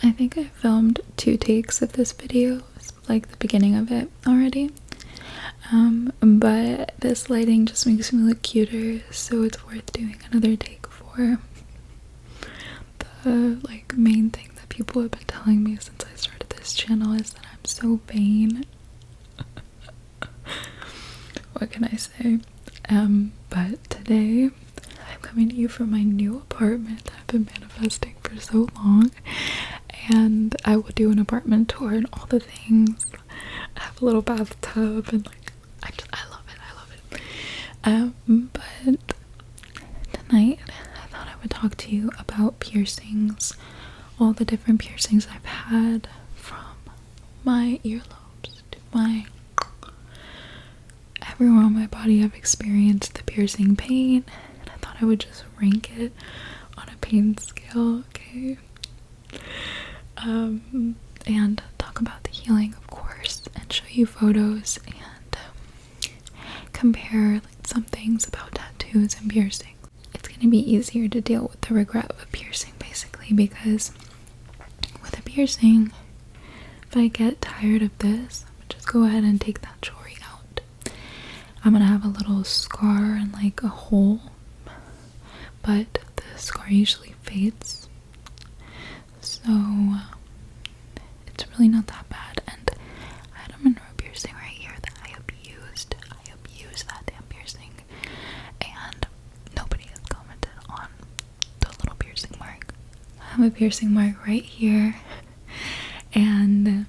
I think I filmed 2 takes of this video, like the beginning of it already. But this lighting just makes me look cuter, so it's worth doing another take for. The like main thing that people have been telling me since I started this channel is that I'm so vain. What can I say? But today I'm coming to you from my new apartment that I've been manifesting for so long, and I will do an apartment tour and all the things. I have a little bathtub and like I love it. But tonight I thought I would talk to you about piercings, all the different piercings I've had, from my earlobes to my everywhere on my body. I've experienced the piercing pain, and I thought I would just rank it on a pain scale, okay? And talk about the healing, of course, and show you photos and compare like some things about tattoos and piercing. It's gonna be easier to deal with the regret of a piercing, basically, because with a piercing, if I get tired of this, I'm gonna just go ahead and take that jewelry out. I'm gonna have a little scar and like a hole, but the scar usually fades, so it's really not that bad. And I had a Monroe piercing right here that I abused that damn piercing, and nobody has commented on the little piercing mark. I have a piercing mark right here, and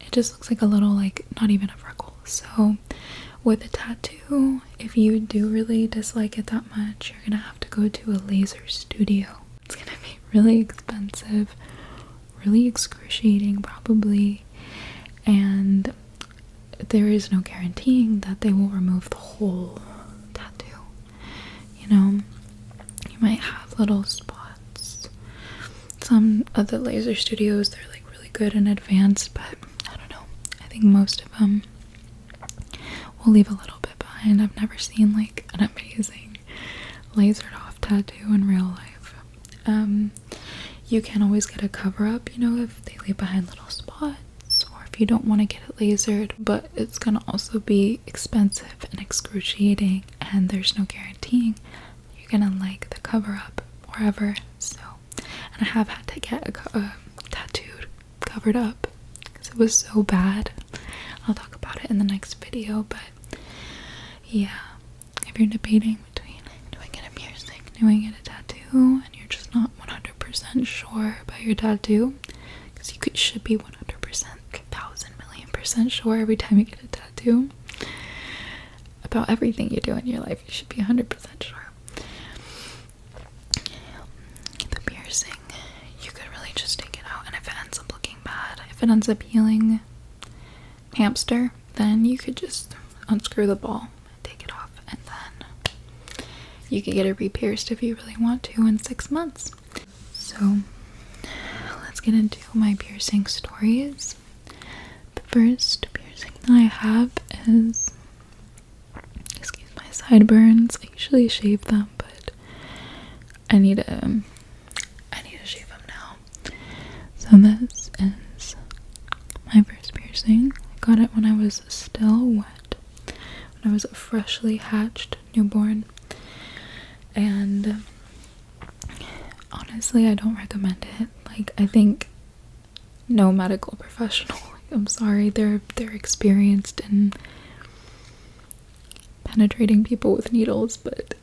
it just looks like a little, like, not even a freckle. So with a tattoo, if you do really dislike it that much, you're gonna have to go to a laser studio. It's gonna be really expensive, really excruciating probably, and there is no guaranteeing that they will remove the whole tattoo. You know, you might have little spots. Some of the laser studios, they're like really good and advanced, but I don't know, I think most of them will leave a little bit behind. I've never seen like an amazing lasered off tattoo in real life. You can always get a cover up, you know, if they leave behind little spots, or if you don't want to get it lasered, but it's gonna also be expensive and excruciating, and there's no guaranteeing you're gonna like the cover up or ever. So, and I have had to get a tattooed covered up because it was so bad. I'll talk about it in the next video, but yeah, if you're debating between doing it a piercing, doing it a tattoo, and you're just not 100% sure about your tattoo, because you should be 100%, 1,000,000,000% sure every time you get a tattoo. About everything you do in your life, you should be 100% sure. The piercing, you could really just take it out, and if it ends up looking bad, if it ends up healing hamster, then you could just unscrew the ball, take it off, and then you could get it re-pierced if you really want to in 6 months. So let's get into my piercing stories. The first piercing that I have is, excuse my sideburns. I usually shave them, but I need to shave them now. So this is my first piercing. I got it when I was still wet, when I was a freshly hatched newborn, and honestly, I don't recommend it. Like, I think no medical professional, I'm sorry, they're experienced in penetrating people with needles, but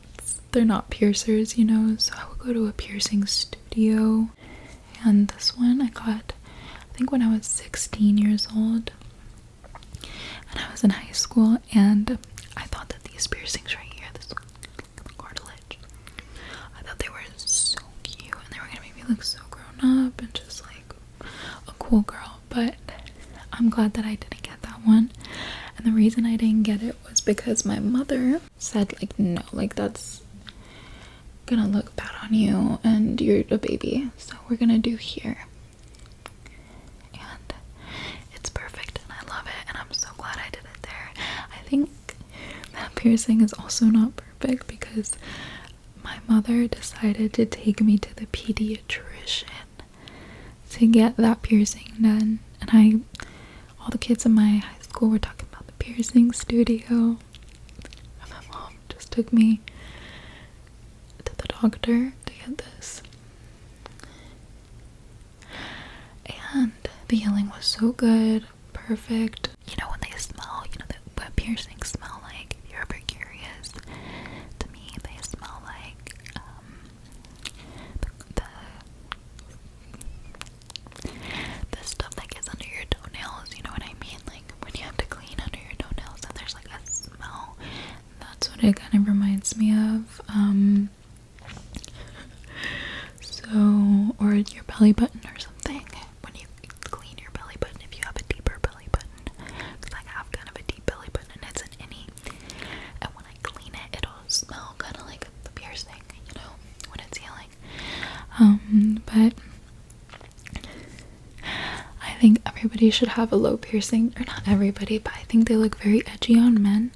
they're not piercers, you know. So I would go to a piercing studio, and this one I got, I think, when I was 16 years old, and I was in high school, and I thought that these piercings right here, this cartilage, I thought they were so cute, and they were gonna make me look so grown up and just like a cool girl. But I'm glad that I didn't get that one, and the reason I didn't get it was because my mother said, like, no, like, that's gonna look bad on you, and you're a baby, so we're gonna do here. And it's perfect, and I love it, and I'm so glad I did it there. I think that piercing is also not perfect because my mother decided to take me to the pediatrician. to get that piercing done. And all the kids in my high school were talking about the piercing studio. And my mom just took me to the doctor to get this. And the healing was so good, perfect. You know when they smell, you know what piercings smell like? If you're ever curious, to me they smell like the stuff that gets under your toenails, you know what I mean? Like when you have to clean under your toenails and there's like a smell. That's what it kind of reminds me of. So, or your belly button or something. When you clean your belly button, if you have a deeper belly button, because I have kind of a deep belly button and it's an innie, and when I clean it, it'll smell kind of like the piercing, you know, when it's healing. But I think everybody should have a low piercing, or not everybody, but I think they look very edgy on men.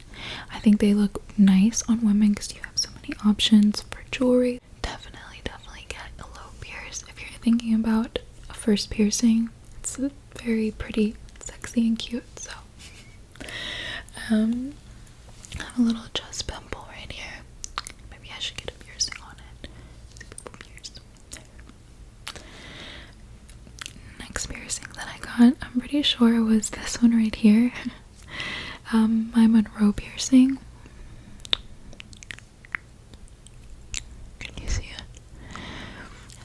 I think they look nice on women because you have so many options for jewelry. Definitely get a low pierce if you're thinking about a first piercing. It's very pretty, sexy, and cute. So I have a little chest pimple right here. Maybe I should get a piercing on it. People pierce. Next piercing that I got, I'm pretty sure it was this one right here. My Monroe piercing. Can you see it?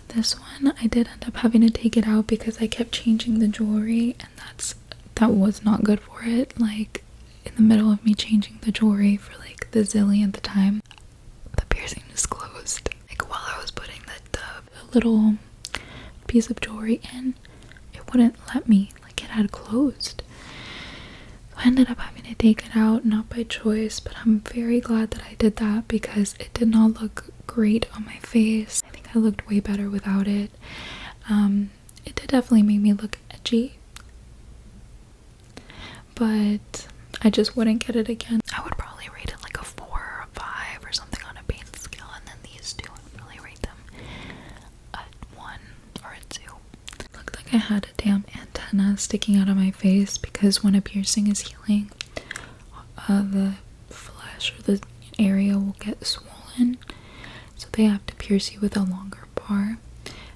This one, I did end up having to take it out because I kept changing the jewelry, and that was not good for it. Like, in the middle of me changing the jewelry for like the zillionth time, the piercing just closed. Like while I was putting the little piece of jewelry in, it wouldn't let me. Like it had closed. I ended up having to take it out, not by choice, but I'm very glad that I did that because it did not look great on my face. I think I looked way better without it. It did definitely make me look edgy, but I just wouldn't get it again. I would probably rate it like a 4 or a 5 or something on a pain scale, and then these two, I would probably rate them a 1 or a 2. Looked like I had a damn antenna sticking out of my face because when a piercing is healing, the flesh or the area will get swollen, so they have to pierce you with a longer bar.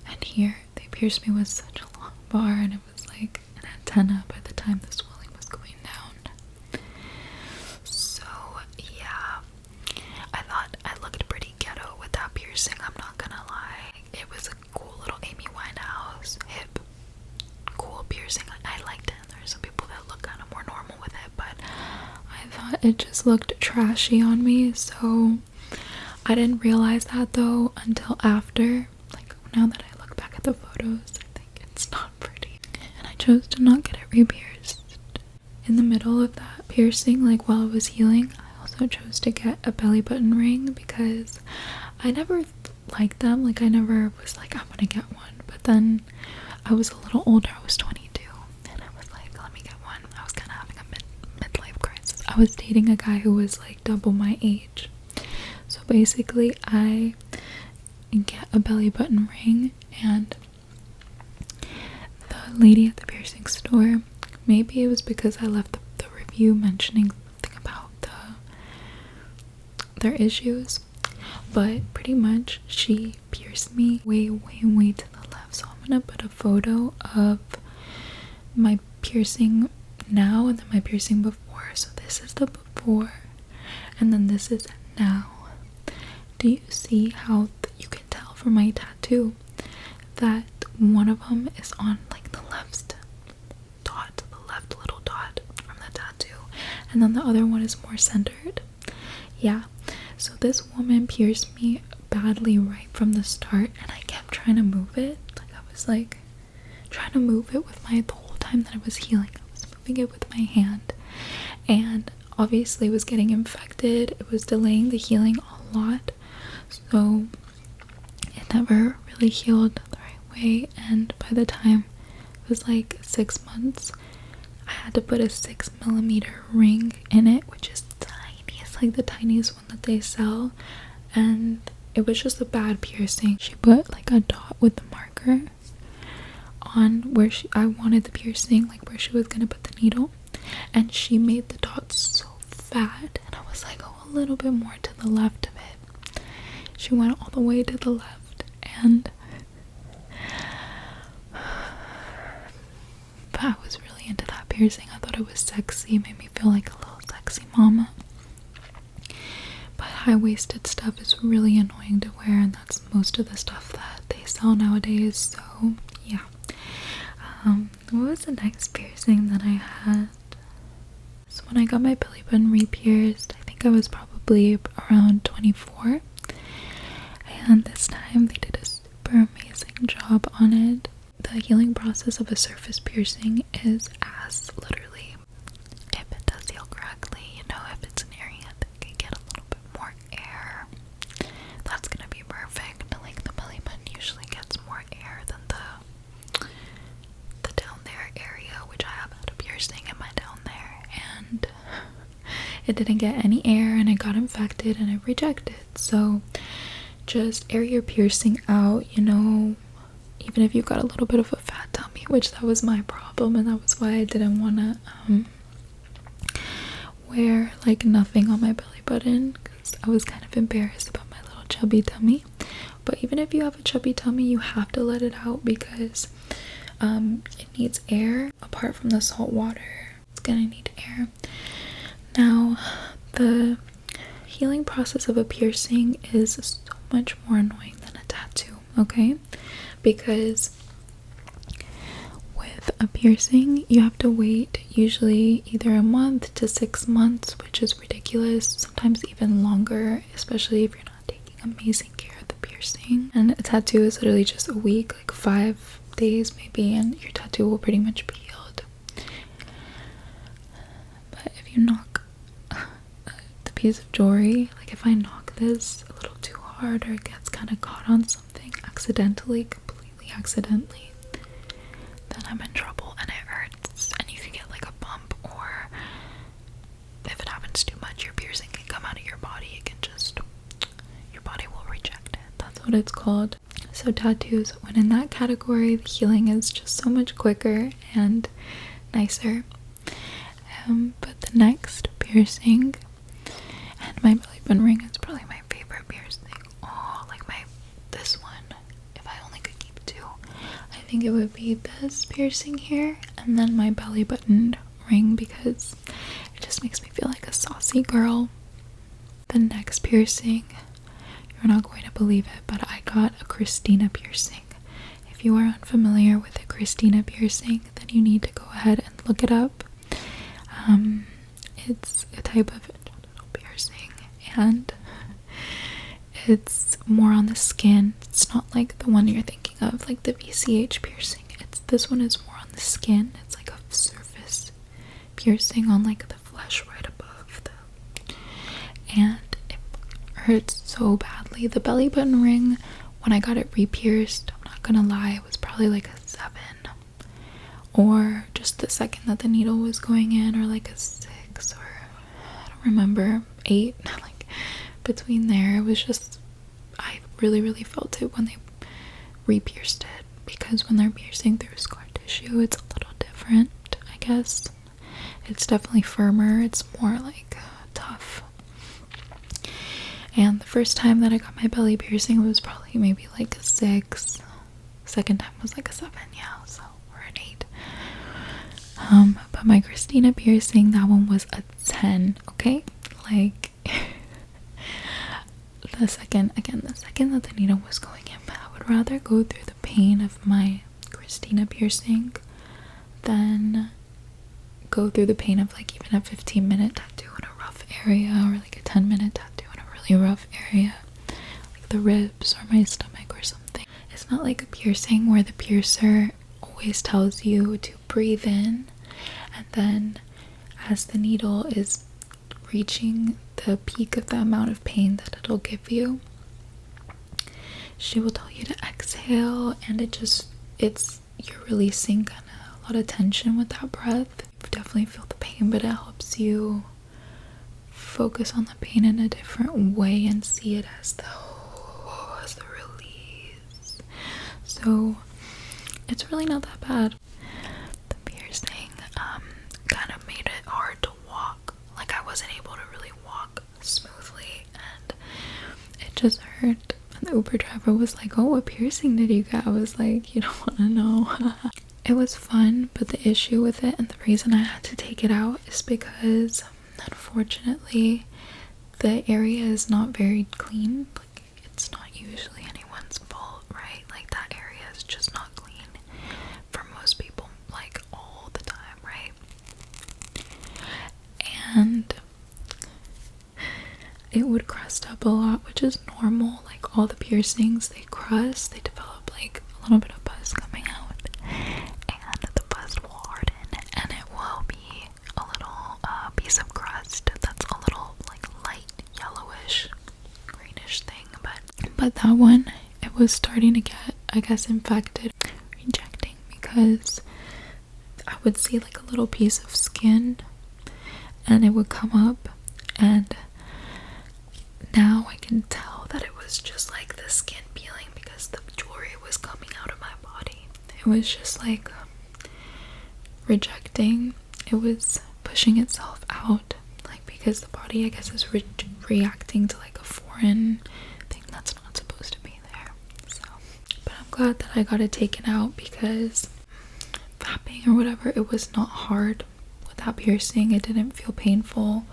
And here they pierced me with such a long bar, and it was like an antenna by the time the swelling was going down. So yeah, I thought I looked pretty ghetto with that piercing, I'm not gonna lie. It was a cool little Amy Winehouse hip cool piercing. I liked it. There's some people that look kind of more normal with it, but I thought it just looked trashy on me, so I didn't realize that though until after. Like now that I look back at the photos, I think it's not pretty, and I chose to not get it re-pierced. In the middle of that piercing, like while it was healing, I also chose to get a belly button ring because I never liked them. Like I never was like, I'm gonna get one, but then I was a little older. I was 22, and I was like, let me get one. I was kind of having a midlife crisis. I was dating a guy who was like double my age, so basically I get a belly button ring, and the lady at the piercing store, maybe it was because I left the review mentioning something about their issues, but pretty much she pierced me way to the left. So I'm gonna put a photo of my piercing now and then my piercing before. So this is the before, and then this is now. Do you see how you can tell from my tattoo that one of them is on like the left dot, the left little dot from the tattoo, and then the other one is more centered? Yeah, so this woman pierced me badly right from the start, and I kept trying to move it. Like I was like trying to move it with the whole time that I was healing, I was moving it with my hand, and obviously it was getting infected. It was delaying the healing a lot, so it never really healed the right way. And by the time it was like 6 months, I had to put a 6mm ring in it, which is tiny. It's like the tiniest one that they sell, and it was just a bad piercing. She put like a dot with the marker on where I wanted the piercing, like where she was gonna put the needle, and she made the dots so fat, and I was like, oh, a little bit more to the left of it. She went all the way to the left, and but I was really into that piercing. I thought it was sexy, it made me feel like a little sexy mama. But high-waisted stuff is really annoying to wear, and that's most of the stuff that they sell nowadays. So yeah. What was the next piercing that I had? So when I got my belly button re-pierced, I think I was probably around 24, and this time they did a super amazing job on it. The healing process of a surface piercing is as literally, if it does heal correctly, you know, if it's an area that can get a little bit more air, that's gonna be perfect. Like the belly button usually gets more air than the down there area, which I have had a piercing in my down there, and it didn't get any air, and it got infected, and it rejected. So just air your piercing out, you know, even if you've got a little bit of a fat tummy, which that was my problem, and that was why I didn't want to wear like nothing on my belly button, because I was kind of embarrassed about my little chubby tummy. But even if you have a chubby tummy, you have to let it out, because it needs air. Apart from the salt water, it's gonna need air. Now, the healing process of a piercing is so much more annoying than a tattoo, okay? Because with a piercing, you have to wait usually either a month to 6 months, which is ridiculous, sometimes even longer, especially if you're not taking amazing care of the piercing. And a tattoo is literally just a week, like 5 days maybe, and your tattoo will pretty much be healed. But if you knock the piece of jewelry, like if I knock this a little too hard, or it gets kind of caught on something accidentally, accidentally, then I'm in trouble, and it hurts, and you can get like a bump, or if it happens too much, your piercing can come out of your body. It can just, your body will reject it. That's what it's called. So tattoos, when in that category, the healing is just so much quicker and nicer. But the next piercing, and my belly button ring is probably my favorite piercing. Oh, like this one. I think it would be this piercing here, and then my belly button ring, because it just makes me feel like a saucy girl. The next piercing, you're not going to believe it, but I got a Christina piercing. If you are unfamiliar with a Christina piercing, then you need to go ahead and look it up. It's a type of piercing, and it's more on the skin. It's not like the one you're thinking of, like the VCH piercing. This one is more on the skin. It's like a surface piercing on like the flesh right above and it hurts so badly. The belly button ring, when I got it re-pierced, I'm not gonna lie, it was probably like a 7, or just the second that the needle was going in, or like a 6, or I don't remember, 8, like between there. It was just, I really felt it when they re-pierced it, because when they're piercing through scar tissue, it's a little different, I guess. It's definitely firmer, it's more like tough. And the first time that I got my belly piercing was probably maybe like a 6. Second time was like a 7, yeah, so, or an 8. But my Christina piercing, that one was a 10, okay? Like, the second that the needle was going in, I would rather go through the pain of my Christina piercing than go through the pain of like even a 15-minute tattoo in a rough area, or like a 10-minute tattoo in a really rough area, like the ribs or my stomach or something. It's not like a piercing where the piercer always tells you to breathe in, and then as the needle is reaching the peak of the amount of pain that it'll give you, she will tell you to exhale, and you're releasing kind of a lot of tension with that breath. You definitely feel the pain, but it helps you focus on the pain in a different way and see it as the release. So it's really not that bad. The piercing kind of made it hard to walk. Like, I wasn't able to really walk smoothly, and it just hurt. And the Uber driver was like, oh, what piercing did you get? I was like, you don't want to know. It was fun, but the issue with it and the reason I had to take it out is because, unfortunately, the area is not very clean. Like, it's not usually anyone's fault, right? Like, that area is just not clean for most people, like, all the time, right? And it would crust up a lot, which is normal. Like, all the piercings, they crust, they develop like a little bit of pus coming out, and the pus will harden, and it will be a little piece of crust that's a little like light yellowish greenish thing. But that one, it was starting to get, I guess, infected, rejecting, because I would see like a little piece of skin and it would come up, and now I can tell that it was just like the skin peeling because the jewelry was coming out of my body. It was just like rejecting. It was pushing itself out, like, because the body, I guess, is reacting to like a foreign thing that's not supposed to be there. So, but I'm glad that I got it taken out, because fapping or whatever, it was not hard with that piercing. It didn't feel painful.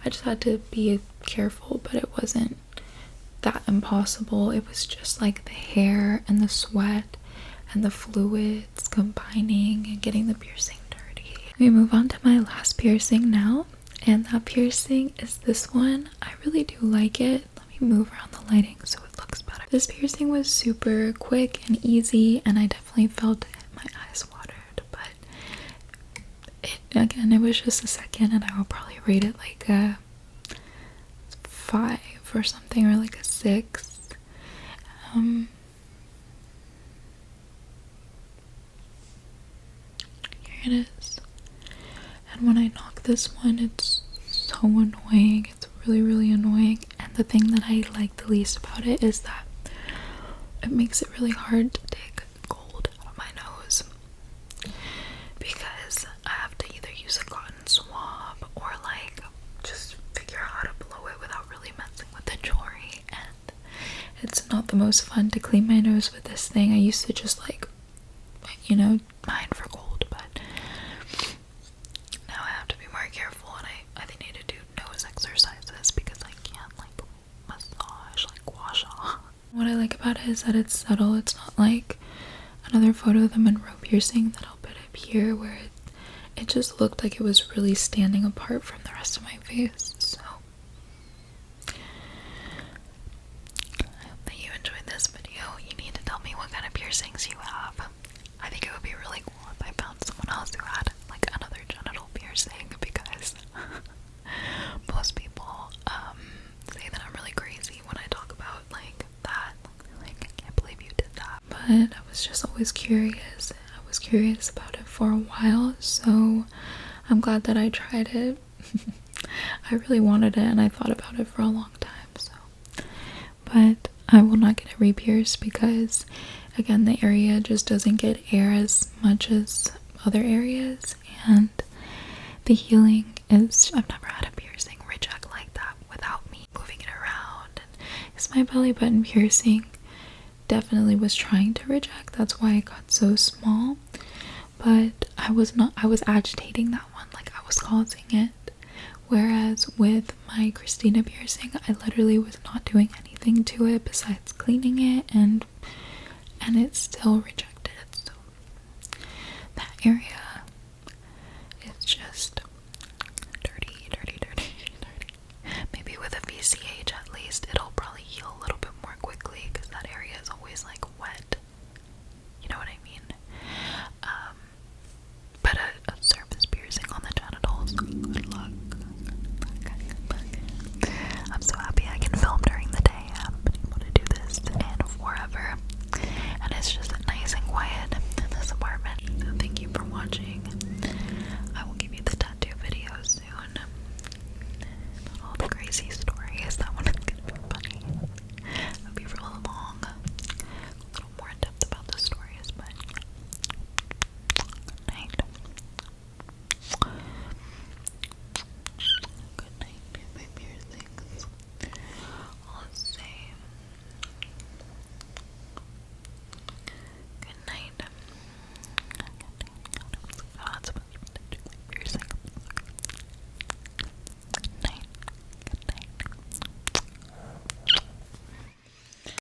I just had to be careful, but it wasn't that impossible. It was just like the hair and the sweat and the fluids combining and getting the piercing dirty. We move on to my last piercing now, and that piercing is this one. I really do like it. Let me move around the lighting so it looks better. This piercing was super quick and easy, and I definitely felt my eyes watered, but it was just a second, and I would probably rate it like a 5 or something, or like a 6. Here it is. And when I knock this one, it's so annoying. It's really annoying. And the thing that I like the least about it is that it makes it really hard to take gold out of my nose, because I have to either use a cotton swab or like just figure out how to blow it without really messing with the jewelry. And it's not the most fun to clean my nose with this thing. I used to just like, you know, mine for gold, but now I have to be more careful, and I think I need to do nose exercises because I can't like massage, like wash off. What I like about it is that it's subtle. It's not like another photo of the Monroe piercing that I'll put up here, where it just looked like it was really standing apart from the rest of my face. So I hope that you enjoyed this video. You need to tell me what kind of piercings you have. I think it would be really cool if I found someone else who had like another genital piercing, because most people say that I'm really crazy when I talk about like that. Like, I can't believe you did that. But I was just always curious. I was curious about it for a while, so I'm glad that I tried it. I really wanted it, and I thought about it for a long time, so. But I will not get it re-pierced because, again, the area just doesn't get air as much as other areas, and the healing is, I've never had a piercing reject like that without me moving it around. And it's my belly button piercing definitely was trying to reject. That's why it got so small, but I was agitating that one, like I was causing it. Whereas with my Christina piercing, I literally was not doing anything to it besides cleaning it, and it still rejected. So that area is just dirty. Maybe with a VCH at least, it'll probably heal a little bit more quickly, because that area is always like wet. You know what I mean? But a surface piercing on the genitals, good luck. I'm so happy I can film during the day. I haven't been able to do this in forever, and it's just nice and quiet in this apartment. So thank you for watching.